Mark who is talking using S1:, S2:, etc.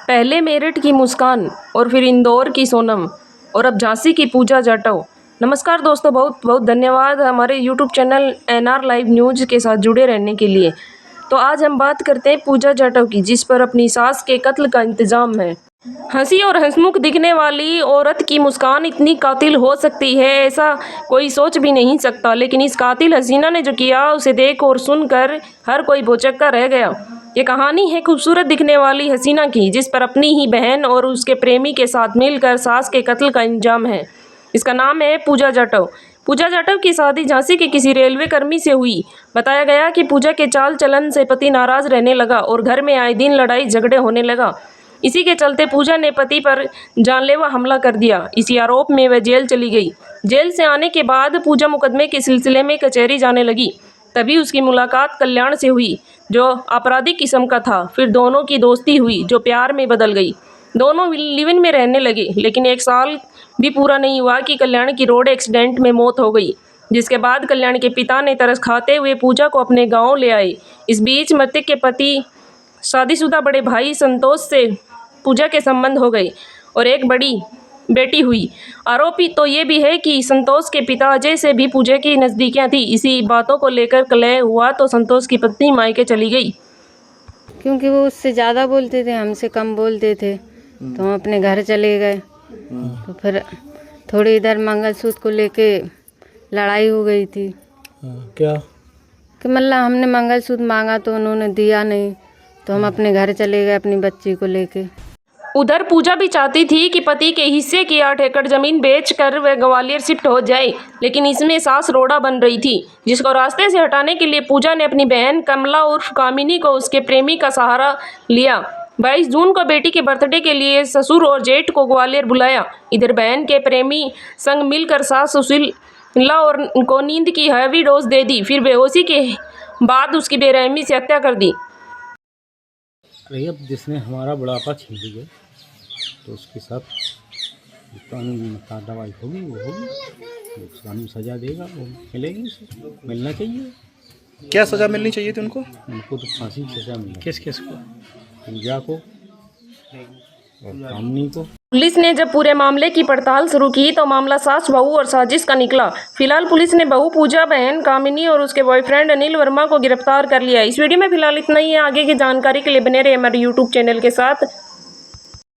S1: पहले मेरठ की मुस्कान और फिर इंदौर की सोनम और अब झांसी की पूजा जाटव। नमस्कार दोस्तों, बहुत बहुत धन्यवाद हमारे YouTube channel N R live news के साथ जुड़े रहने के लिए। तो आज हम बात करते हैं पूजा जाटव की, जिस पर अपनी सास के कत्ल का इंतजाम है। हंसी और हंसमुख दिखने वाली औरत की मुस्कान इतनी कातिल हो सकती है, ऐसा कोई सोच भी नहीं सकता। लेकिन इस कातिल हसीना ने जो किया, उसे देख और सुनकर हर कोई भौचक्का रह गया। ये कहानी है खूबसूरत दिखने वाली हसीना की, जिस पर अपनी ही बहन और उसके प्रेमी के साथ मिलकर सास के कत्ल का इंजाम है। इसका नाम है पूजा जाटव। पूजा जाटव की शादी झांसी के किसी रेलवे कर्मी से हुई। बताया गया कि पूजा के चाल चलन से पति नाराज रहने लगा और घर में आए दिन लड़ाई झगड़े होने लगा। इसी के चलते पूजा ने पति पर जानलेवा हमला कर दिया। इसी आरोप में वह जेल चली गई। जेल से आने के बाद पूजा मुकदमे के सिलसिले में कचहरी जाने लगी। तभी उसकी मुलाकात कल्याण से हुई, जो आपराधिक किस्म का था। फिर दोनों की दोस्ती हुई, जो प्यार में बदल गई। दोनों लिव इन में रहने लगे, लेकिन 1 साल भी पूरा नहीं हुआ कि कल्याण की रोड एक्सीडेंट में मौत हो गई, जिसके बाद कल्याण के पिता ने तरस खाते हुए पूजा को अपने गांव ले आए। इस बीच मृतक के पति शादीशुदा बड़े भाई संतोष से पूजा के संबंध हो गए और एक बड़ी बेटी हुई। आरोपी तो ये भी है कि संतोष के पिता अजय से भी पूजा की नज़दीकियां थी। इसी बातों को लेकर कलह हुआ तो संतोष की पत्नी मायके चली गई।
S2: क्योंकि वो उससे ज़्यादा बोलते थे, हमसे कम बोलते थे, तो हम अपने घर चले गए। तो फिर थोड़ी इधर मंगलसूत्र को लेके लड़ाई हो गई थी।
S3: क्या
S2: कि मतलब हमने मंगलसूत्र मांगा तो उन्होंने दिया नहीं, तो हम अपने घर चले गए अपनी बच्ची को लेके।
S1: उधर पूजा भी चाहती थी कि पति के हिस्से की 8 एकड़ जमीन बेचकर वह ग्वालियर शिफ्ट हो जाए, लेकिन इसमें सास रोड़ा बन रही थी, जिसको रास्ते से हटाने के लिए पूजा ने अपनी बहन कमला उर्फ कामिनी को उसके प्रेमी का सहारा लिया। 22 जून को बेटी के बर्थडे के लिए ससुर और जेठ को ग्वालियर बुलाया। इधर बहन के प्रेमी संग मिलकर सास सुशीला और को नींद की हैवी डोज दे दी। फिर बेहोशी के बाद उसकी बेरहमी से हत्या कर दी।
S3: अरे अब जिसने हमारा बुढ़ापा छीन लिया तो उसके साथ कानूनी कार्रवाई होगी, वो होगी, कानून सज़ा देगा, वो मिलेगी, उसे मिलना चाहिए।
S4: क्या सज़ा मिलनी चाहिए थी उनको?
S3: उनको तो फांसी की सज़ा मिली।
S4: किस किस को?
S3: पूजा को और कामनी को।
S1: पुलिस ने जब पूरे मामले की पड़ताल शुरू की तो मामला सास बहू और साजिश का निकला। फिलहाल पुलिस ने बहू पूजा, बहन कामिनी और उसके बॉयफ्रेंड अनिल वर्मा को गिरफ्तार कर लिया। इस वीडियो में फिलहाल इतना ही है। आगे की जानकारी के लिए बने रहिए हमारे यूट्यूब चैनल के साथ।